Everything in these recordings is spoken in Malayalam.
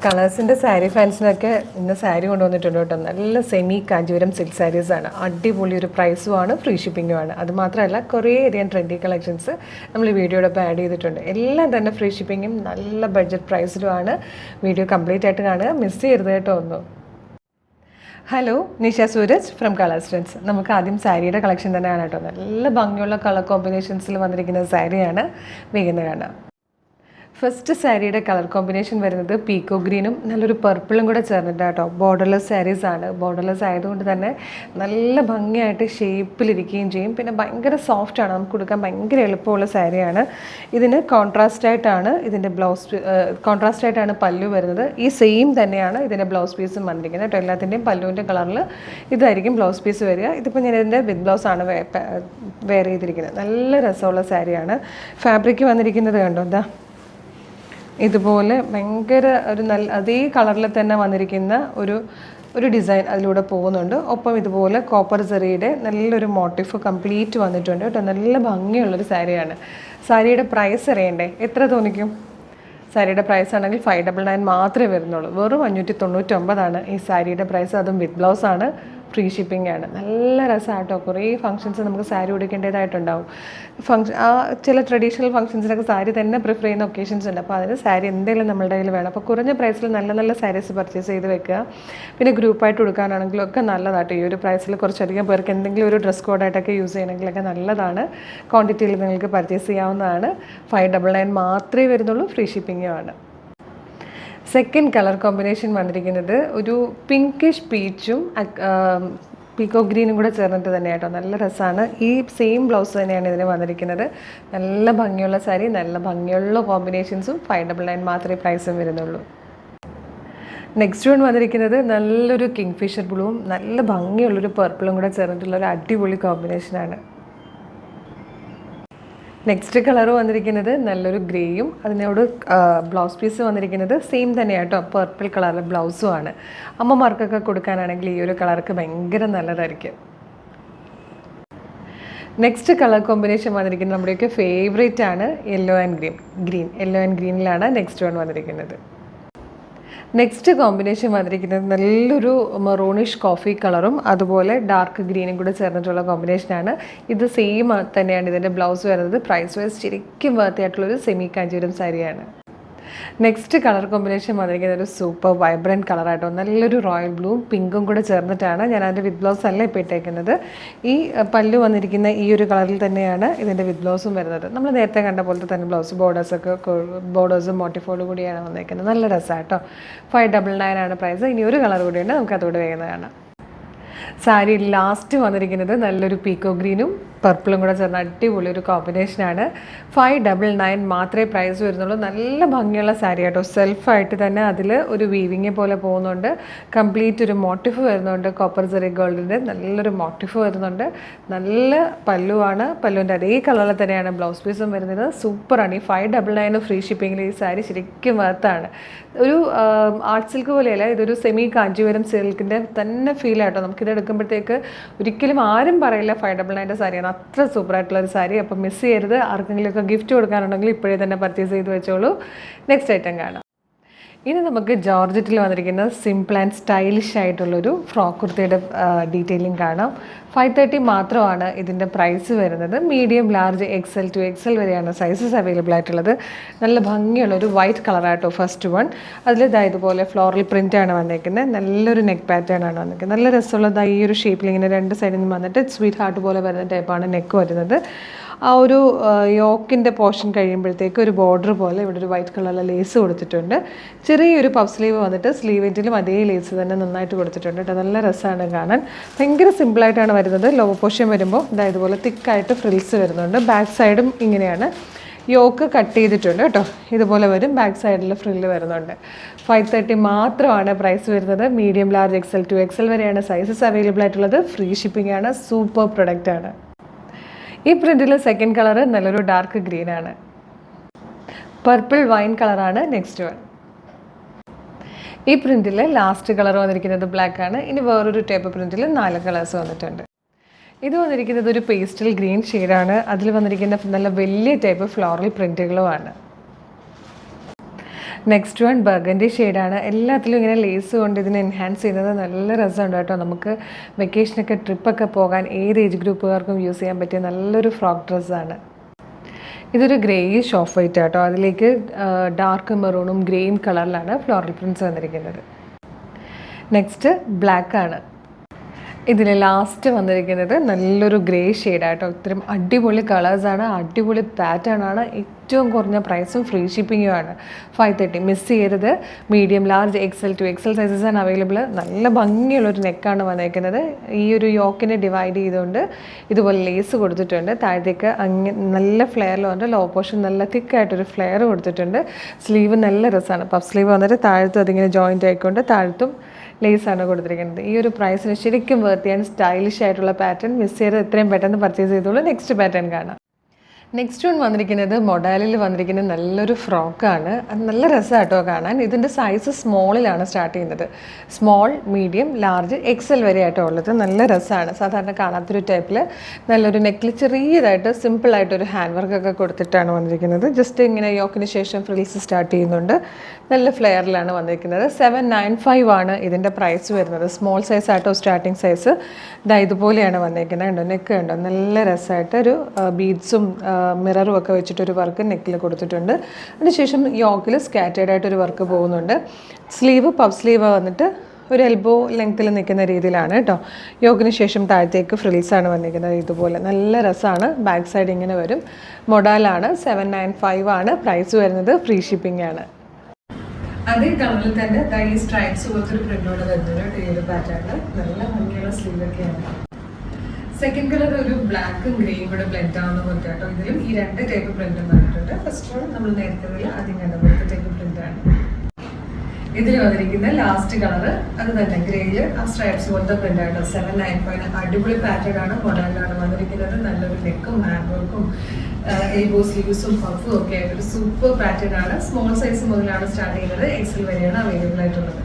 കളേഴ്സിൻ്റെ സാരി ഫാൻസിനൊക്കെ ഇന്ന് സാരി കൊണ്ടുവന്നിട്ടുണ്ട് കേട്ടോ. നല്ല സെമി കാഞ്ചീപുരം സിൽക്ക് സാരീസാണ്. അടിപൊളി ഒരു പ്രൈസുമാണ്, ഫ്രീ ഷിപ്പിങ്ങുമാണ്. അതുമാത്രമല്ല കുറേ അധികം ട്രെൻഡി കളക്ഷൻസ് നമ്മൾ ഈ വീഡിയോടൊപ്പം ആഡ് ചെയ്തിട്ടുണ്ട്. എല്ലാം തന്നെ ഫ്രീ ഷിപ്പിങ്ങും നല്ല ബഡ്ജറ്റ് പ്രൈസിലുമാണ്. വീഡിയോ കംപ്ലീറ്റ് ആയിട്ട് കാണുക, മിസ് ചെയ്യരുത് കേട്ടോ ഒന്നും. Hello, Nisha Sooraj from colours trends. നമുക്ക് ആദ്യം സാരിയുടെ കളക്ഷൻ തന്നെയാണ് കേട്ടോ. നല്ല ഭംഗിയുള്ള കളർ കോമ്പിനേഷൻസിൽ വന്നിരിക്കുന്ന സാരിയാണ് വേഗം കാണാം. ഫസ്റ്റ് സാരിയുടെ കളർ കോമ്പിനേഷൻ വരുന്നത് പീക്കോ ഗ്രീനും നല്ലൊരു പർപ്പിളും കൂടെ ചേർന്നിട്ട് കേട്ടോ. ബോർഡർലെസ് സാരീസാണ്. ബോർഡർലെസ് ആയതുകൊണ്ട് തന്നെ നല്ല ഭംഗിയായിട്ട് ഷേപ്പിലിരിക്കുകയും ചെയ്യും. പിന്നെ ഭയങ്കര സോഫ്റ്റാണ്, നമുക്ക് കൊടുക്കാൻ ഭയങ്കര എളുപ്പമുള്ള സാരിയാണ്. ഇതിന് കോൺട്രാസ്റ്റായിട്ടാണ് പല്ലു വരുന്നത്. ഈ സെയിം തന്നെയാണ് ഇതിൻ്റെ ബ്ലൗസ് പീസും വന്നിരിക്കുന്നത് കേട്ടോ. എല്ലാത്തിൻ്റെയും പല്ലുവിൻ്റെ കളറിൽ ഇതായിരിക്കും ബ്ലൗസ് പീസ് വരിക. ഇതിപ്പോൾ ഞാൻ ഇതിൻ്റെ വിത്ത് ബ്ലൗസാണ് വെയർ ചെയ്തിരിക്കുന്നത്. നല്ല രസമുള്ള സാരിയാണ്. ഫാബ്രിക് വന്നിരിക്കുന്നത് കണ്ടോ, എന്താ ഇതുപോലെ ഭയങ്കര ഒരു നല്ല അതേ കളറിൽ തന്നെ വന്നിരിക്കുന്ന ഒരു ഡിസൈൻ അതിലൂടെ പോകുന്നുണ്ട്. ഒപ്പം ഇതുപോലെ കോപ്പർ സെറിയുടെ നല്ലൊരു മോട്ടീഫ് കംപ്ലീറ്റ് വന്നിട്ടുണ്ട് കേട്ടോ. നല്ല ഭംഗിയുള്ളൊരു സാരിയാണ്. സാരിയുടെ പ്രൈസ് അറിയണ്ടേ? എത്ര തോന്നിക്കും? സാരിയുടെ പ്രൈസ് ആണെങ്കിൽ 599 മാത്രമേ വരുന്നുള്ളൂ. വെറും 599 ഈ സാരിയുടെ പ്രൈസ്. അതും വിത്ത് ബ്ലൗസാണ്, ഫ്രീ ഷിപ്പിംഗ് ആണ്. നല്ല രസമാട്ടോ. കുറേ ഫംഗ്ഷൻസ് നമുക്ക് സാരി ഉടുക്കേണ്ടതായിട്ടുണ്ടാവും. ചില ട്രഡീഷണൽ ഫംഗ്ഷൻസിനൊക്കെ സാരി തന്നെ പ്രിഫർ ചെയ്യുന്ന ഒക്കേഷൻസ് ഉണ്ട്. അപ്പോൾ അതിന് സാരി എന്തെങ്കിലും നമ്മളുടെ കയ്യിൽ വേണം. അപ്പോൾ കുറഞ്ഞ പ്രൈസിൽ നല്ല നല്ല സാരീസ് പർച്ചേസ് ചെയ്ത് വെക്കുക. പിന്നെ ഗ്രൂപ്പായിട്ട് കൊടുക്കാനാണെങ്കിലും ഒക്കെ നല്ലതാട്ടോ. ഈ ഒരു പ്രൈസിൽ കുറച്ചധികം പേർക്ക് എന്തെങ്കിലും ഒരു ഡ്രസ് കോഡായിട്ടൊക്കെ യൂസ് ചെയ്യണമെങ്കിലൊക്കെ നല്ലതാണ്. ക്വാണ്ടിറ്റിയിൽ നിങ്ങൾക്ക് പർച്ചേസ് ചെയ്യാവുന്നതാണ്. 599 മാത്രമേ വരുന്നുള്ളൂ, ഫ്രീ ഷിപ്പിങ്ങുമാണ്. സെക്കൻഡ് കളർ കോമ്പിനേഷൻ വന്നിരിക്കുന്നത് ഒരു പിങ്കിഷ് പീച്ചും പീക്കോ ഗ്രീനും കൂടെ ചേർന്നിട്ട് തന്നെ കേട്ടോ. നല്ല രസമാണ്. ഈ സെയിം ബ്ലൗസ് തന്നെയാണ് ഇതിന് വന്നിരിക്കുന്നത്. നല്ല ഭംഗിയുള്ള സാരി, നല്ല ഭംഗിയുള്ള കോമ്പിനേഷൻസും. 599 മാത്രമേ പ്രൈസും വരുന്നുള്ളൂ. നെക്സ്റ്റ് വൺ വന്നിരിക്കുന്നത് നല്ലൊരു കിങ് ഫിഷർ ബ്ലൂവും നല്ല ഭംഗിയുള്ളൊരു പർപ്പിളും കൂടെ ചേർന്നിട്ടുള്ള ഒരു അടിപൊളി കോമ്പിനേഷനാണ്. നെക്സ്റ്റ് കളർ വന്നിരിക്കുന്നത് നല്ലൊരു ഗ്രേയും അതിനോട് ബ്ലൗസ് പീസ് വന്നിരിക്കുന്നത് സെയിം തന്നെയാണ് കേട്ടോ. പർപ്പിൾ കളറിലെ ബ്ലൗസുമാണ്. അമ്മമാർക്കൊക്കെ കൊടുക്കാനാണെങ്കിൽ ഈ ഒരു കളർക്ക് ഭയങ്കര നല്ലതായിരിക്കും. നെക്സ്റ്റ് കളർ കോമ്പിനേഷൻ വന്നിരിക്കുന്നത് നമ്മുടെയൊക്കെ ഫേവറേറ്റ് ആണ്, yellow and green. Yellow and ഗ്രീനിലാണ് നെക്സ്റ്റ് വൺ വന്നിരിക്കുന്നത്. നെക്സ്റ്റ് കോമ്പിനേഷൻ വന്നിരിക്കുന്നത് നല്ലൊരു മെറൂണിഷ് കോഫി കളറും അതുപോലെ ഡാർക്ക് ഗ്രീനും കൂടെ ചേർന്നിട്ടുള്ള കോമ്പിനേഷനാണ്. ഇത് സെയിം തന്നെയാണ് ഇതിൻ്റെ ബ്ലൗസ് വരുന്നത്. പ്രൈസ് വൈസ് ശരിക്കും വർത്തിയായിട്ടുള്ളൊരു സെമി കാഞ്ചീപുരം സാരിയാണ്. നെക്സ്റ്റ് കളർ കോമ്പിനേഷൻ വന്നിരിക്കുന്നത് ഒരു സൂപ്പർ വൈബ്രൻറ്റ് കളറായിട്ടോ. നല്ലൊരു റോയൽ ബ്ലൂവും പിങ്കും കൂടെ ചേർന്നിട്ടാണ്. ഞാൻ അതിൻ്റെ വിത്ത് ബ്ലൗസ് അല്ല ഇപ്പോൾ ഇട്ടേക്കുന്നത്. ഈ പല്ലു വന്നിരിക്കുന്ന ഈ ഒരു കളറിൽ തന്നെയാണ് ഇതിൻ്റെ വിത്ത് ബ്ലൗസും വരുന്നത്. നമ്മൾ നേരത്തെ കണ്ട പോലത്തെ തന്നെ ബ്ലൗസ് ബോർഡേഴ്സും മോട്ടിഫോട് കൂടിയാണ് വന്നിരിക്കുന്നത്. നല്ല രസമാണ് കേട്ടോ. 599 ആണ് പ്രൈസ്. ഇനി ഒരു കളർ കൂടിയുണ്ട്, നമുക്ക് അതോടെ വേഗം. സാരി ലാസ്റ്റ് വന്നിരിക്കുന്നത് നല്ലൊരു പീക്കോ ഗ്രീനും പർപ്പിളും കൂടെ ചേർന്ന അടിപൊളി ഒരു കോമ്പിനേഷനാണ്. 599 മാത്രമേ പ്രൈസ് വരുന്നുള്ളൂ. നല്ല ഭംഗിയുള്ള സാരി കേട്ടോ. സെൽഫായിട്ട് തന്നെ അതിൽ ഒരു വീവിങ് പോലെ പോകുന്നുണ്ട്. കംപ്ലീറ്റ് ഒരു മോട്ടിഫ് വരുന്നുണ്ട്. കോപ്പർ സെറി ഗോൾഡിൻ്റെ നല്ലൊരു മോട്ടിഫ് വരുന്നുണ്ട്. നല്ല പല്ലുവാണ്. പല്ലുവിൻ്റെ അതേ കളറിൽ തന്നെയാണ് ബ്ലൗസ് പീസും വരുന്നത്. സൂപ്പറാണ്. ഈ 599 ഫ്രീ ഷിപ്പിങ്ങിൽ ഈ സാരി ശരിക്കും വർത്താണ്. ഒരു ആർട്ട് സിൽക്ക് പോലെയല്ല, ഇതൊരു സെമി കാഞ്ചീപുരം സിൽക്കിൻ്റെ തന്നെ ഫീൽ ആട്ടോ. നമുക്കിത് എടുക്കുമ്പോഴത്തേക്ക് ഒരിക്കലും ആരും പറയില്ല 599 സാരിയാണ്. അത്ര സൂപ്പറായിട്ടുള്ളൊരു സാരി. അപ്പം മിസ് ചെയ്യരുത്. ആർക്കെങ്കിലുമൊക്കെ ഗിഫ്റ്റ് കൊടുക്കാനുണ്ടെങ്കിൽ ഇപ്പോഴേ തന്നെ പർച്ചേസ് ചെയ്ത് വെച്ചോളൂ. നെക്സ്റ്റ് ഐറ്റം കാണാം. ഇനി നമുക്ക് ജോർജറ്റിൽ വന്നിരിക്കുന്ന സിമ്പിൾ ആൻഡ് സ്റ്റൈലിഷ് ആയിട്ടുള്ളൊരു ഫ്രോക്ക് കുർത്തിയുടെ ഡീറ്റെയിലിംഗ് കാണാം. 530 മാത്രമാണ് ഇതിൻ്റെ പ്രൈസ് വരുന്നത്. Medium, large, XL to XL വരെയാണ് സൈസസ് അവൈലബിൾ ആയിട്ടുള്ളത്. നല്ല ഭംഗിയുള്ളൊരു വൈറ്റ് കളറായിട്ടോ ഫസ്റ്റ് വൺ. അതിൽ ഇതുപോലെ ഫ്ലോറൽ പ്രിൻ്റാണ് വന്നിരിക്കുന്നത്. നല്ലൊരു നെക്ക് പാറ്റേൺ ആണ് വന്നിരിക്കുന്നത്. നല്ല രസമുള്ളതായി ഈ ഒരു ഷേപ്പിൽ ഇങ്ങനെ രണ്ട് സൈഡിൽ നിന്ന് വന്നിട്ട് സ്വീറ്റ് ഹാർട്ട് പോലെ വരുന്ന ടൈപ്പാണ് നെക്ക് വരുന്നത്. ആ ഒരു യോക്കിൻ്റെ പോർഷൻ കഴിയുമ്പോഴത്തേക്ക് ഒരു ബോർഡർ പോലെ ഇവിടെ ഒരു വൈറ്റ് കളറിലെ ലേസ് കൊടുത്തിട്ടുണ്ട്. ചെറിയൊരു പഫ് സ്ലീവ് വന്നിട്ട് സ്ലീവെറ്റിലും അതേ ലേസ് തന്നെ നന്നായിട്ട് കൊടുത്തിട്ടുണ്ട് കേട്ടോ. നല്ല രസമാണ് കാണാൻ. ഭയങ്കര സിമ്പിളായിട്ടാണ് വരുന്നത്. ലോ പോർഷൻ വരുമ്പോൾ ഇതുപോലെ തിക്കായിട്ട് ഫ്രിൽസ് വരുന്നുണ്ട്. ബാക്ക് സൈഡും ഇങ്ങനെയാണ്. യോക്ക് കട്ട് ചെയ്തിട്ടുണ്ട് കേട്ടോ. ഇതുപോലെ വരും. ബാക്ക് സൈഡിൽ ഫ്രില്ല് വരുന്നുണ്ട്. 530 മാത്രമാണ് പ്രൈസ് വരുന്നത്. Medium, large, XL to XL വരെയാണ് സൈസസ് അവൈലബിൾ ആയിട്ടുള്ളത്. ഫ്രീ ഷിപ്പിംഗ് ആണ്. സൂപ്പർ പ്രൊഡക്റ്റാണ്. ഈ പ്രിൻറ്റിൽ സെക്കൻഡ് കളർ നല്ലൊരു ഡാർക്ക് ഗ്രീനാണ്. പർപ്പിൾ വൈൻ കളറാണ് നെക്സ്റ്റ് വൺ. ഈ പ്രിൻറ്റിൽ ലാസ്റ്റ് കളർ വന്നിരിക്കുന്നത് ബ്ലാക്ക് ആണ്. ഇനി വേറൊരു ടൈപ്പ് പ്രിൻറ്റിൽ 4 കളേഴ്സ് വന്നിട്ടുണ്ട്. ഇത് വന്നിരിക്കുന്നത് ഒരു പേസ്റ്റൽ ഗ്രീൻ ഷെയ്ഡാണ്. അതിൽ വന്നിരിക്കുന്ന നല്ല വലിയ ടൈപ്പ് ഫ്ലോറൽ പ്രിൻറ്റുകളുമാണ്. നെക്സ്റ്റ് വൺ ബർഗൻഡി ഷെയ്ഡാണ്. എല്ലാത്തിലും ഇങ്ങനെ ലേസ് കൊണ്ട് ഇതിനെ എൻഹാൻസ് ചെയ്യുന്നത് നല്ല രസമുണ്ട് കേട്ടോ. നമുക്ക് വെക്കേഷനൊക്കെ ട്രിപ്പൊക്കെ പോകാൻ ഏത് ഏജ് ഗ്രൂപ്പുകാർക്കും യൂസ് ചെയ്യാൻ പറ്റിയ നല്ലൊരു ഫ്രോക്ക് ഡ്രസ്സാണ്. ഇതൊരു ഗ്രേയിഷ് ഓഫ് വൈറ്റ് ആട്ടോ. അതിലേക്ക് ഡാർക്ക് മെറൂണും ഗ്രീൻ കളറിലാണ് ഫ്ലോറൽ പ്രിൻറ്റ്സ് വന്നിരിക്കുന്നത്. നെക്സ്റ്റ് ബ്ലാക്ക് ആണ്. ഇതിൽ ലാസ്റ്റ് വന്നിരിക്കുന്നത് നല്ലൊരു ഗ്രേ ഷെയ്ഡായിട്ടോ. ഇത്രയും അടിപൊളി കളേഴ്സാണ്, അടിപൊളി പാറ്റേൺ ആണ്, ഏറ്റവും കുറഞ്ഞ പ്രൈസും ഫ്രീ ഷിപ്പിങ്ങും ആണ്. 530 മിസ് ചെയ്യരുത്. Medium, large, XL to XL sizes ആണ് അവൈലബിൾ. നല്ല ഭംഗിയുള്ളൊരു നെക്കാണ് വന്നേക്കുന്നത്. ഈ ഒരു യോക്കിനെ ഡിവൈഡ് ചെയ്തുകൊണ്ട് ഇതുപോലെ ലേസ് കൊടുത്തിട്ടുണ്ട്. താഴത്തേക്ക് നല്ല ഫ്ലെയറിൽ വന്നിട്ട് ലോ പോർഷൻ നല്ല തിക്കായിട്ടൊരു ഫ്ലെയർ കൊടുത്തിട്ടുണ്ട്. സ്ലീവ് നല്ല രസമാണ്. പഫ് സ്ലീവ് വന്നിട്ട് താഴത്തും അതിങ്ങനെ ജോയിൻ്റ് ആയിക്കൊണ്ട് താഴത്തും ലേസാണ് കൊടുത്തിരിക്കുന്നത്. ഈ ഒരു പ്രൈസിന് ശരിക്കും വർത്ത് ആൻഡ് സ്റ്റൈലിഷ് ആയിട്ടുള്ള പാറ്റേൺ. മിസ് ചെയ്ത് എത്രയും പെട്ടെന്ന് പർച്ചേസ് ചെയ്തോളൂ. നെക്സ്റ്റ് പാറ്റേൺ കാണാം. നെക്സ്റ്റ് വൺ വന്നിരിക്കുന്നത് മൊഡാലിൽ വന്നിരിക്കുന്ന നല്ലൊരു ഫ്രോക്കാണ്. അത് നല്ല രസമാണ് കേട്ടോ കാണാൻ. ഇതിൻ്റെ സൈസ് സ്മോളിലാണ് സ്റ്റാർട്ട് ചെയ്യുന്നത്. സ്മോൾ, മീഡിയം, ലാർജ്, XL വരെ ആയിട്ടോ ഉള്ളത്. നല്ല രസമാണ്. സാധാരണ കാണാത്തൊരു ടൈപ്പിൽ നല്ലൊരു നെക്കിൽ ചെറിയതായിട്ട് സിമ്പിളായിട്ടൊരു ഹാൻഡ് വർക്കൊക്കെ കൊടുത്തിട്ടാണ് വന്നിരിക്കുന്നത്. ജസ്റ്റ് ഇങ്ങനെ യോക്കിന് ശേഷം ഫ്രിൽസ് സ്റ്റാർട്ട് ചെയ്യുന്നുണ്ട്. നല്ല ഫ്ലെയറിലാണ് വന്നിരിക്കുന്നത്. 795 ആണ് ഇതിൻ്റെ പ്രൈസ് വരുന്നത്. സ്മോൾ സൈസ് ആയിട്ടോ സ്റ്റാർട്ടിങ് സൈസ്. ഇതുപോലെയാണ് വന്നിരിക്കുന്നത്. കണ്ടോ, നെക്ക് കണ്ടോ, നല്ല രസമായിട്ടൊരു ബീഡ്സും മിററും ഒക്കെ വെച്ചിട്ടൊരു വർക്ക് നെക്കിൽ കൊടുത്തിട്ടുണ്ട്. അതിനുശേഷം യോക്കിൽ സ്കാറ്റേഡ് ആയിട്ടൊരു വർക്ക് പോകുന്നുണ്ട്. സ്ലീവ് പഫ് സ്ലീവ് വന്നിട്ട് ഒരു എൽബോ ലെങ്ത്തിൽ നിൽക്കുന്ന രീതിയിലാണ് കേട്ടോ. യോക്കിന് ശേഷം താഴത്തേക്ക് ഫ്രിൽസാണ് വന്നിരിക്കുന്നത്. ഇതുപോലെ നല്ല രസമാണ്. ബാക്ക് സൈഡ് ഇങ്ങനെ വരും. മൊഡാലാണ്. 795 ആണ് പ്രൈസ് വരുന്നത്. ഫ്രീ ഷിപ്പിംഗ് ആണ്. അതേ കളറിൽ തന്നെ ഈ സ്ട്രൈപ്സ് പോലത്തൊരു പ്രിന്റോട് വരുന്നത് ഈ ഒരു പാറ്റേണിൽ നല്ല ഭംഗിയുള്ള സ്ലീവൊക്കെയാണ്. സെക്കൻഡ് കളർ ഒരു ബ്ലാക്കും ഗ്രേയും കൂടെ ബ്ലെൻഡ് ആവുന്ന പോലത്തെ കേട്ടോ. ഇതിലും ഈ 2 ടൈപ്പ് പ്രിന്റും വന്നിട്ടുണ്ട്. ഫസ്റ്റ് വൺ നമ്മൾ നേരത്തെ ആദ്യം കണ്ട പോലത്തെ ടൈപ്പ് പ്രിന്റാണ്. ഇതിൽ വന്നിരിക്കുന്ന ലാസ്റ്റ് കളർ അത് തന്നെ ഗ്രേയില് ആ സ്ട്രൈപ്സ് പോലത്തെ പ്രിന്റ് ആയിട്ടോ. 795 അടിപൊളി പാറ്റേൺ ആണ്. മോഡലാണ് വന്നിരിക്കുന്നത്. നല്ലൊരു നെക്കും ഹാൻഡ് വർക്കും എൽബോ സ്ലീവ്സും പഫും ഒക്കെ ആയിട്ട് ഒരു സൂപ്പർ പാറ്റേൺ ആണ്. സ്മോൾ സൈസ് മുതലാണ് സ്റ്റാർട്ട് ചെയ്യുന്നത്. XL വരെയാണ് അവൈലബിൾ ആയിട്ടുള്ളത്.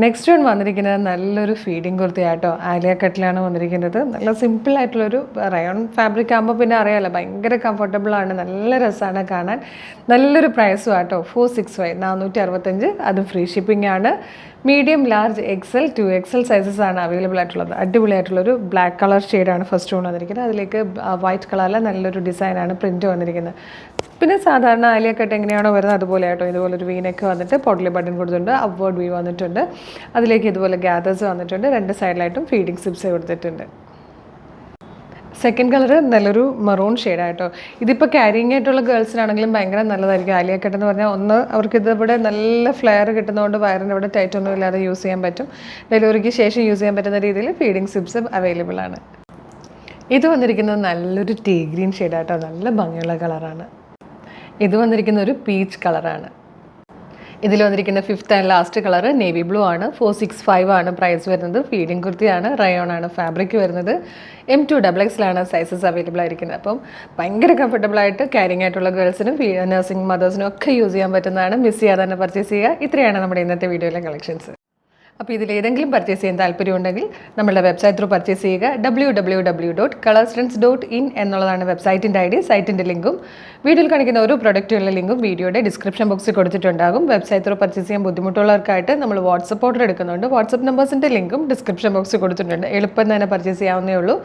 നെക്സ്റ്റ് വൺ വന്നിരിക്കുന്നത് നല്ലൊരു ഫീഡിങ് കുർത്തിയാട്ടോ. ആലിയ കട്ടിലാണ് വന്നിരിക്കുന്നത്. നല്ല സിമ്പിളായിട്ടുള്ളൊരു റയോൺ ഫാബ്രിക് ആകുമ്പോൾ പിന്നെ അറിയാമല്ലോ, ഭയങ്കര കംഫർട്ടബിളാണ്. നല്ല രസമാണ് കാണാൻ. നല്ലൊരു പ്രൈസും ആട്ടോ. 465 465. അത് ഫ്രീ ഷിപ്പിംഗ് ആണ്. Medium, large, XL to XL sizes ആണ് അവൈലബിൾ ആയിട്ടുള്ളത്. അടിപൊളിയായിട്ടുള്ളൊരു ബ്ലാക്ക് കളർ ഷെയ്ഡാണ് ഫസ്റ്റ് വൺ വന്നിരിക്കുന്നത്. അതിലേക്ക് വൈറ്റ് കളറിലെ നല്ലൊരു ഡിസൈനാണ് പ്രിൻറ്റ് വന്നിരിക്കുന്നത്. പിന്നെ സാധാരണ ആലിയ കട്ട് എങ്ങനെയാണോ വരുന്നത് അതുപോലെ ആട്ടോ. ഇതുപോലൊരു വീനൊക്കെ വന്നിട്ട് പോട്ട്ലി ബട്ടൺ കൊടുത്തിട്ടുണ്ട്. അപ്വേർഡ് വീ വന്നിട്ടുണ്ട്. അതിലേക്ക് ഇതുപോലെ ഗ്യാദേഴ്സ് വന്നിട്ടുണ്ട്. 2 സൈഡിലായിട്ടും ഫീഡിങ് സിപ്സ് കൊടുത്തിട്ടുണ്ട്. സെക്കൻഡ് കളർ നല്ലൊരു മറൂൺ ഷെയ്ഡായിട്ടോ. ഇതിപ്പോൾ ക്യാരിങ് ആയിട്ടുള്ള ഗേൾസിനാണെങ്കിലും ഭയങ്കര നല്ലതായിരിക്കും. ആലിയ കട്ട് എന്ന് പറഞ്ഞാൽ ഒന്ന് അവർക്ക് ഇതിവിടെ നല്ല ഫ്ലെയർ കിട്ടുന്നതുകൊണ്ട് വയറിൻ്റെ ഇവിടെ ടൈറ്റ് ഒന്നും ഇല്ലാതെ യൂസ് ചെയ്യാൻ പറ്റും. ഡെലിവറിക്ക് ശേഷം യൂസ് ചെയ്യാൻ പറ്റുന്ന രീതിയിൽ ഫീഡിങ് സിപ്സ് അവൈലബിൾ ആണ്. ഇത് വന്നിരിക്കുന്നത് നല്ലൊരു ടീ ഗ്രീൻ ഷെയ്ഡായിട്ടോ. നല്ല ഭംഗിയുള്ള കളറാണ്. ഇത് വന്നിരിക്കുന്ന ഒരു പീച്ച് കളറാണ്. ഇതിൽ വന്നിരിക്കുന്ന 5th and last colour navy blue ആണ്. 465 ആണ് പ്രൈസ് വരുന്നത്. ഫീഡിങ് കുർത്തിയാണ്. റയോൺ ആണ് ഫാബ്രിക് വരുന്നത്. M2XXലാണ് സൈസസ് അവൈലബിൾ ആയിരിക്കുന്നത്. അപ്പം ഭയങ്കര കംഫർട്ടബിളായിട്ട് ക്യാരിങ് ആയിട്ടുള്ള ഗേൾസിനും നഴ്സിംഗ് മദേഴ്സിനും ഒക്കെ യൂസ് ചെയ്യാൻ പറ്റുന്നതാണ്. മിസ് ചെയ്യാതെ തന്നെ പർച്ചേസ് ചെയ്യുക. ഇത്രയാണ് നമ്മുടെ ഇന്നത്തെ വീഡിയോയിലെ കളക്ഷൻസ്. അപ്പോൾ ഇതിലേതെങ്കിലും പർച്ചേസ് ചെയ്യാൻ താല്പര്യമുണ്ടെങ്കിൽ നമ്മളുടെ വെബ്സൈറ്റ് ത്രൂ പർച്ചേസ് ചെയ്യുക. www.colorstrends.in എന്നുള്ളതാണ് വെബ്സൈറ്റിൻ്റെ ID. സൈറ്റിൻ്റെ ലിങ്കും വീഡിയോയിൽ കാണിക്കുന്ന ഓരോ പ്രൊഡക്റ്റുകളുടെ ലിങ്കും വീഡിയോയുടെ ഡിസ്ക്രിപ്ഷൻ ബോക്സിൽ കൊടുത്തിട്ടുണ്ടാകും. വെബ്സൈറ്റ് ത്രൂ പർച്ചേസ് ചെയ്യാൻ ബുദ്ധിമുട്ടുള്ളവർക്കായിട്ട് നമ്മൾ വാട്സപ്പ് ഓർഡർ എടുക്കുന്നുണ്ട്. വാട്സപ്പ് നമ്പേഴ്സിൻ്റെ ലിങ്കും ഡിസ്ക്രിപ്ഷൻ ബോക്സിൽ കൊടുത്തിട്ടുണ്ട്. എളുപ്പം തന്നെ പർച്ചേസ് ചെയ്യാവുന്നേ ഉള്ളൂ.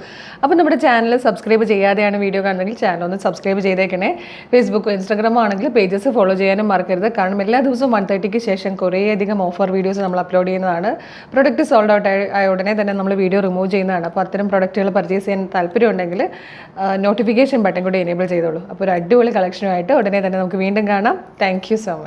അപ്പോൾ നമ്മുടെ ചാനൽ സബ്സ്ക്രൈബ് ചെയ്യാതെയാണ് വീഡിയോ കാണുന്നതെങ്കിൽ ചാനൽ ഒന്ന് സബ്സ്ക്രൈബ് ചെയ്തേക്കണേ. ഫേസ്ബുക്കോ ഇൻസ്റ്റാഗ്രാമോ ആണെങ്കിൽ പേജസ് ഫോളോ ചെയ്യാനും മറക്കരുത്. കാരണം എല്ലാ ദിവസവും 1:30ക്ക് ശേഷം കുറേയധികം ഓഫർ വീഡിയോസ് നമ്മൾ അപ്ലോഡ് ചെയ്യുന്നതാണ്. പ്രൊഡക്റ്റ് സോൾഡ് ഔട്ട് ആയ ഉടനെ തന്നെ നമ്മൾ വീഡിയോ റിമൂവ് ചെയ്യുന്നതാണ്. അപ്പോൾ അത്തരം പ്രൊഡക്റ്റുകൾ പർച്ചേസ് ചെയ്യാൻ താല്പര്യമുണ്ടെങ്കിൽ നോട്ടിഫിക്കേഷൻ ബട്ടൺ കൂടി എനേബിൾ ചെയ്തോളൂ. അപ്പോൾ ഒരു അടിപൊളി കളക്ഷനുമായിട്ട് ഉടനെ തന്നെ നമുക്ക് വീണ്ടും കാണാം. Thank you so much.